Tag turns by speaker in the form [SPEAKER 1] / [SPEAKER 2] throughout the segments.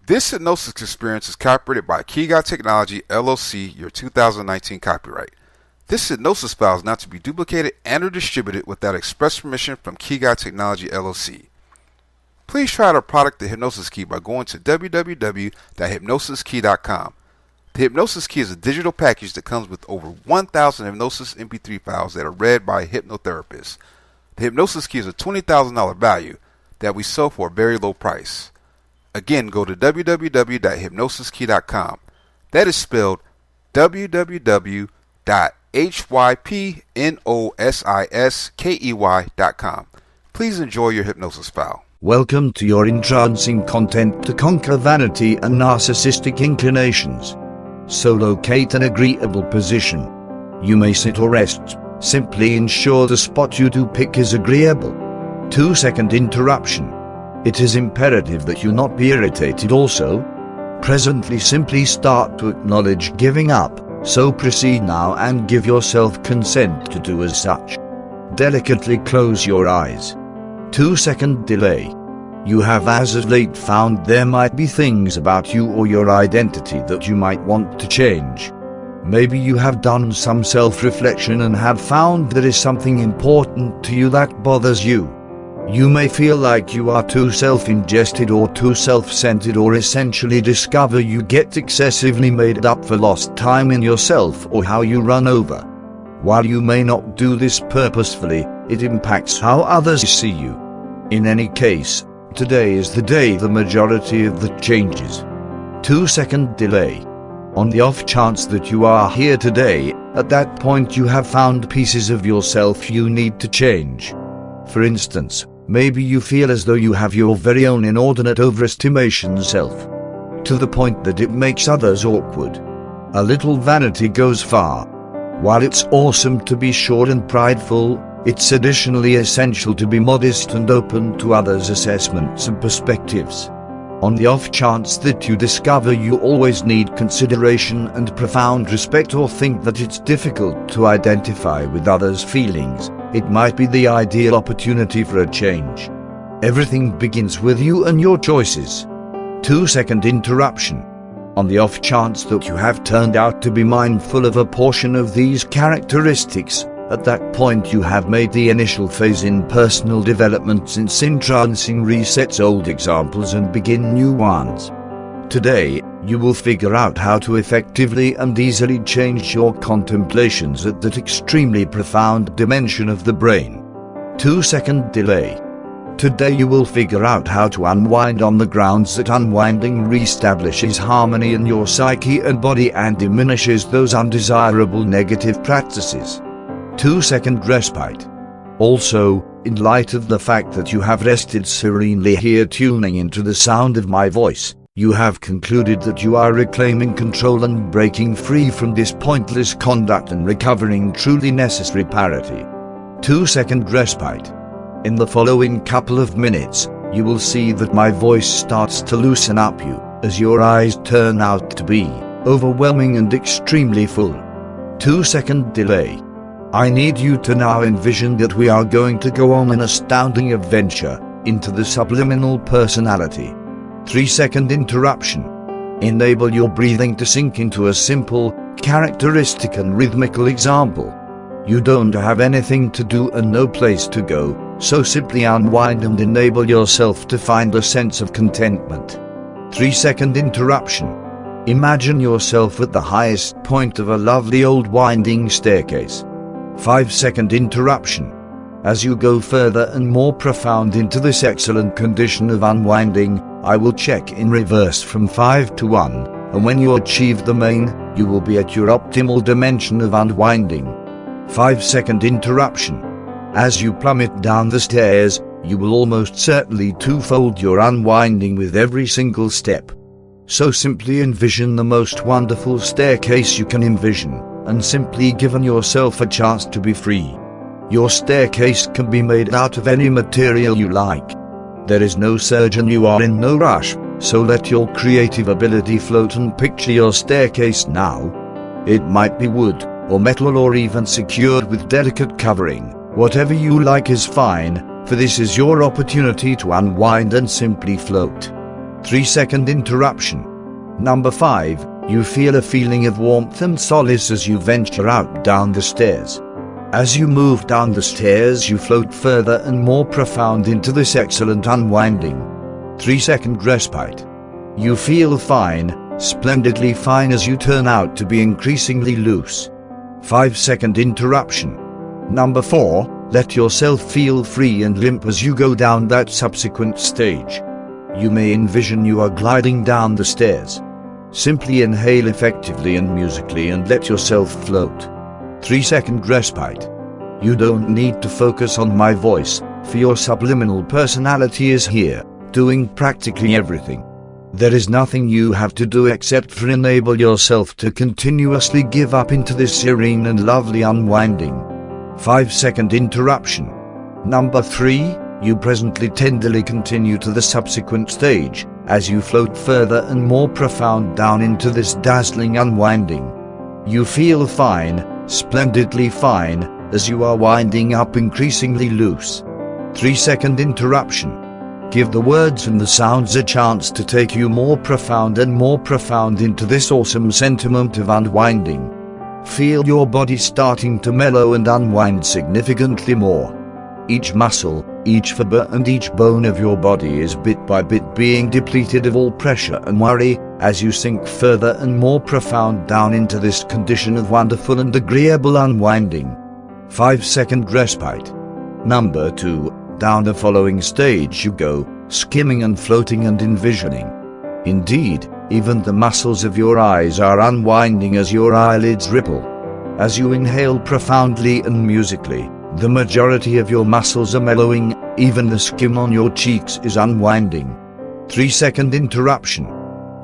[SPEAKER 1] This hypnosis experience is copyrighted by Key Guy Technology, LLC, your 2019 copyright. This hypnosis file is not to be duplicated and or distributed without express permission from Key Guy Technology, LLC. Please try out our product, the Hypnosis Key, by going to www.hypnosiskey.com. The Hypnosis Key is a digital package that comes with over 1,000 Hypnosis Mp3 files that are read by a hypnotherapist. The Hypnosis Key is a $20,000 value that we sell for a very low price. Again, go to www.hypnosiskey.com. That is spelled www.hypnosiskey.com. Please enjoy your hypnosis file.
[SPEAKER 2] Welcome to your entrancing content to conquer vanity and narcissistic inclinations. So locate an agreeable position. You may sit or rest. Simply ensure the spot you do pick is agreeable. 2-second interruption. It is imperative that you not be irritated also. Presently simply start to acknowledge giving up, so proceed now and give yourself consent to do as such. Delicately close your eyes. 2-second delay. You have as of late found there might be things about you or your identity that you might want to change. Maybe you have done some self-reflection and have found there is something important to you that bothers you. You may feel like you are too self-ingested or too self-centered, or essentially discover you get excessively made up for lost time in yourself or how you run over. While you may not do this purposefully, it impacts how others see you. In any case, today is the day the majority of the changes. 2-second delay. On the off chance that you are here today, at that point you have found pieces of yourself you need to change. For instance, maybe you feel as though you have your very own inordinate overestimation self, to the point that it makes others awkward. A little vanity goes far. While it's awesome to be sure and prideful, it's additionally essential to be modest and open to others' assessments and perspectives. On the off chance that you discover you always need consideration and profound respect, or think that it's difficult to identify with others' feelings, it might be the ideal opportunity for a change. Everything begins with you and your choices. 2-second interruption. On the off chance that you have turned out to be mindful of a portion of these characteristics, at that point you have made the initial phase in personal development, since entrancing resets old examples and begin new ones. Today, you will figure out how to effectively and easily change your contemplations at that extremely profound dimension of the brain. 2-second delay. Today you will figure out how to unwind on the grounds that unwinding reestablishes harmony in your psyche and body and diminishes those undesirable negative practices. 2-second respite. Also, in light of the fact that you have rested serenely here tuning into the sound of my voice, you have concluded that you are reclaiming control and breaking free from this pointless conduct and recovering truly necessary parity. 2-second respite. In the following couple of minutes, you will see that my voice starts to loosen up you, as your eyes turn out to be overwhelming and extremely full. 2-second delay. I need you to now envision that we are going to go on an astounding adventure into the subliminal personality. 3-second interruption. Enable your breathing to sink into a simple, characteristic and rhythmical example. You don't have anything to do and no place to go, so simply unwind and enable yourself to find a sense of contentment. 3-second interruption. Imagine yourself at the highest point of a lovely old winding staircase. 5-second interruption. As you go further and more profound into this excellent condition of unwinding, I will check in reverse from 5 to 1, and when you achieve the main, you will be at your optimal dimension of unwinding. 5-second interruption. As you plummet down the stairs, you will almost certainly twofold your unwinding with every single step. So simply envision the most wonderful staircase you can envision, and simply given yourself a chance to be free. Your staircase can be made out of any material you like. There is no surge and you are in no rush, so let your creative ability float and picture your staircase now. It might be wood, or metal, or even secured with delicate covering. Whatever you like is fine, for this is your opportunity to unwind and simply float. 3-second interruption. Number 5, you feel a feeling of warmth and solace as you venture out down the stairs. As you move down the stairs, you float further and more profound into this excellent unwinding. 3-second respite. You feel fine, splendidly fine as you turn out to be increasingly loose. 5-second interruption. Number 4, let yourself feel free and limp as you go down that subsequent stage. You may envision you are gliding down the stairs. Simply inhale effectively and musically and let yourself float. 3-second respite. You don't need to focus on my voice, for your subliminal personality is here, doing practically everything. There is nothing you have to do except for enable yourself to continuously give up into this serene and lovely unwinding. 5-second interruption. Number 3, you presently tenderly continue to the subsequent stage, as you float further and more profound down into this dazzling unwinding. You feel fine, splendidly fine, as you are winding up increasingly loose. 3-second interruption. Give the words and the sounds a chance to take you more profound and more profound into this awesome sentiment of unwinding. Feel your body starting to mellow and unwind significantly more. Each muscle, each fiber and each bone of your body is bit by bit being depleted of all pressure and worry, as you sink further and more profound down into this condition of wonderful and agreeable unwinding. 5-second respite. Number 2, down the following stage you go, skimming and floating and envisioning. Indeed, even the muscles of your eyes are unwinding as your eyelids ripple. As you inhale profoundly and musically, the majority of your muscles are mellowing, even the skin on your cheeks is unwinding. 3-second interruption.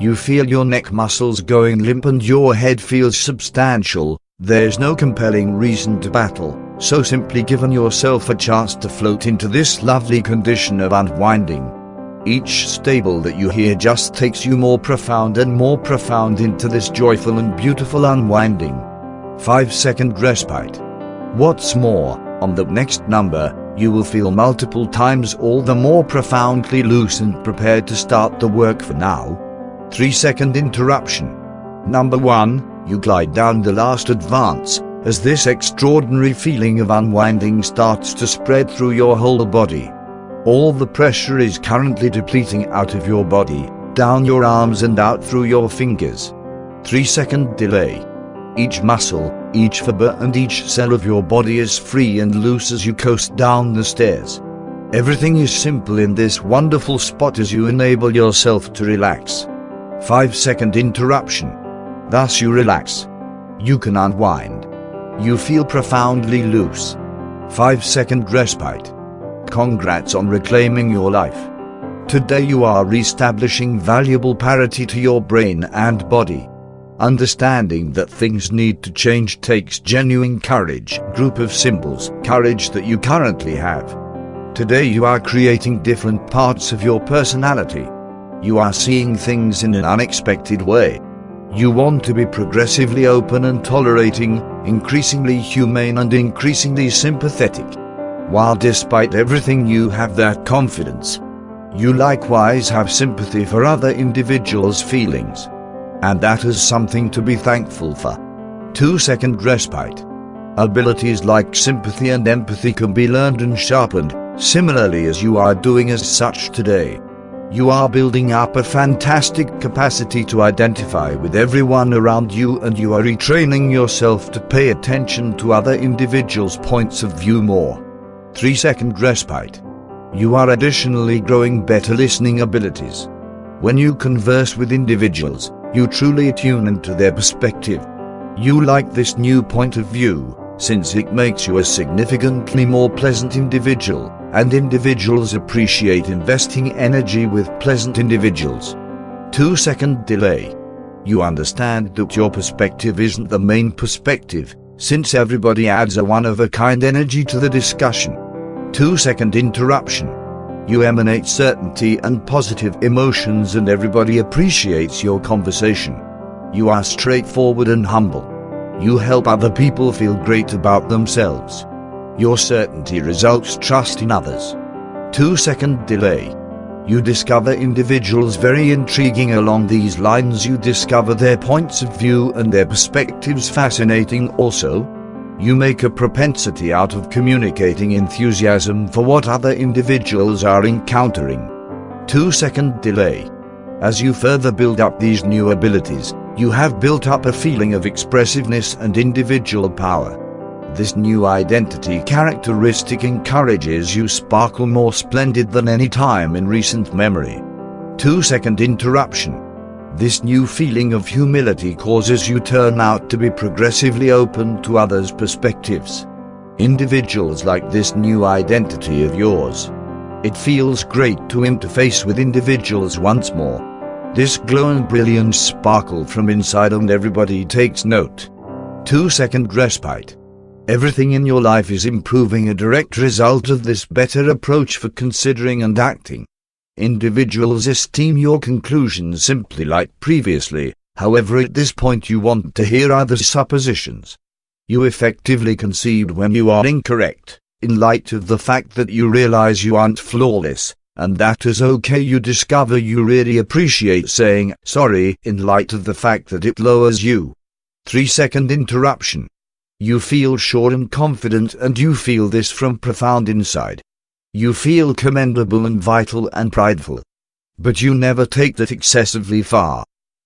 [SPEAKER 2] You feel your neck muscles going limp and your head feels substantial. There's no compelling reason to battle, so simply give yourself a chance to float into this lovely condition of unwinding. Each stable that you hear just takes you more profound and more profound into this joyful and beautiful unwinding. 5-second respite. What's more, on the next number, you will feel multiple times all the more profoundly loose and prepared to start the work for now. 3-second interruption. Number 1, you glide down the last advance, as this extraordinary feeling of unwinding starts to spread through your whole body. All the pressure is currently depleting out of your body, down your arms and out through your fingers. 3-second delay. Each muscle, each fiber and each cell of your body is free and loose as you coast down the stairs. Everything is simple in this wonderful spot as you enable yourself to relax. 5-second interruption. Thus you relax. You can unwind. You feel profoundly loose. 5-second respite. Congrats on reclaiming your life. Today you are reestablishing valuable parity to your brain and body. Understanding that things need to change takes genuine courage, group of symbols, courage that you currently have. Today you are creating different parts of your personality. You are seeing things in an unexpected way. You want to be progressively open and tolerating, increasingly humane and increasingly sympathetic. While despite everything you have that confidence, you likewise have sympathy for other individuals' feelings. And that is something to be thankful for. 2-second respite. Abilities like sympathy and empathy can be learned and sharpened, similarly as you are doing as such today. You are building up a fantastic capacity to identify with everyone around you, and you are retraining yourself to pay attention to other individuals' points of view more. 3-second respite. You are additionally growing better listening abilities. When you converse with individuals, you truly tune into their perspective. You like this new point of view, since it makes you a significantly more pleasant individual, and individuals appreciate investing energy with pleasant individuals. 2-second delay. You understand that your perspective isn't the main perspective, since everybody adds a one-of-a-kind energy to the discussion. 2-second interruption. You emanate certainty and positive emotions, and everybody appreciates your conversation. You are straightforward and humble. You help other people feel great about themselves. Your certainty results trust in others. 2-second delay. You discover individuals very intriguing along these lines. You discover their points of view and their perspectives fascinating also. You make a propensity out of communicating enthusiasm for what other individuals are encountering. 2-second delay. As you further build up these new abilities, you have built up a feeling of expressiveness and individual power. This new identity characteristic encourages you sparkle more splendid than any time in recent memory. 2-second interruption. This new feeling of humility causes you turn out to be progressively open to others' perspectives. Individuals like this new identity of yours. It feels great to interface with individuals once more. This glow and brilliance sparkle from inside and everybody takes note. 2-second respite. Everything in your life is improving, a direct result of this better approach for considering and acting. Individuals esteem your conclusions simply like previously, however at this point you want to hear other suppositions. You effectively concede when you are incorrect, in light of the fact that you realize you aren't flawless, and that is okay. You discover you really appreciate saying sorry in light of the fact that it lowers you. 3-second interruption. You feel sure and confident, and you feel this from profound inside. You feel commendable and vital and prideful. But you never take that excessively far.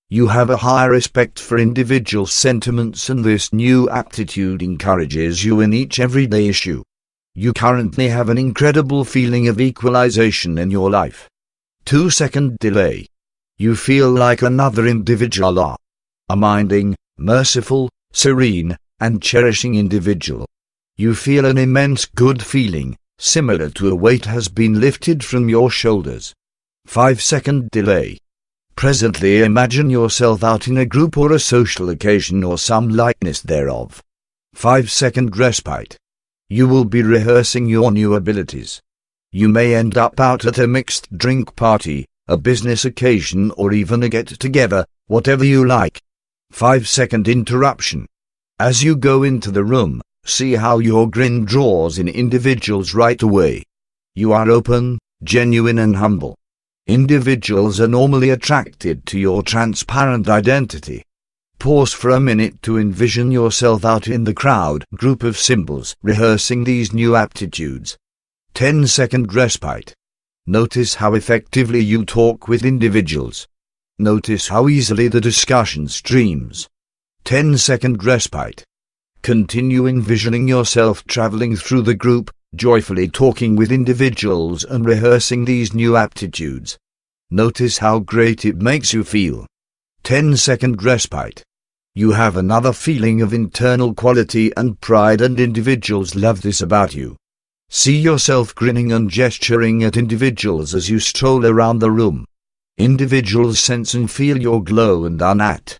[SPEAKER 2] You have a high respect for individual sentiments, and this new aptitude encourages you in each everyday issue. You currently have an incredible feeling of equalization in your life. 2-second delay. You feel like another individual, a minding, merciful, serene, and cherishing individual. You feel an immense good feeling, similar to a weight has been lifted from your shoulders. 5-second delay. Presently imagine yourself out in a group or a social occasion or some likeness thereof. 5-second respite. You will be rehearsing your new abilities. You may end up out at a mixed drink party, a business occasion, or even a get-together, whatever you like. 5-second interruption. As you go into the room, see how your grin draws in individuals right away. You are open, genuine and humble. Individuals are normally attracted to your transparent identity. Pause for a minute to envision yourself out in the crowd group of symbols rehearsing these new aptitudes. 10-second respite. Notice how effectively you talk with individuals. Notice how easily the discussion streams. 10-second respite. Continue envisioning yourself traveling through the group, joyfully talking with individuals and rehearsing these new aptitudes. Notice how great it makes you feel. 10-second respite. You have another feeling of internal quality and pride, and individuals love this about you. See yourself grinning and gesturing at individuals as you stroll around the room. Individuals sense and feel your glow and are at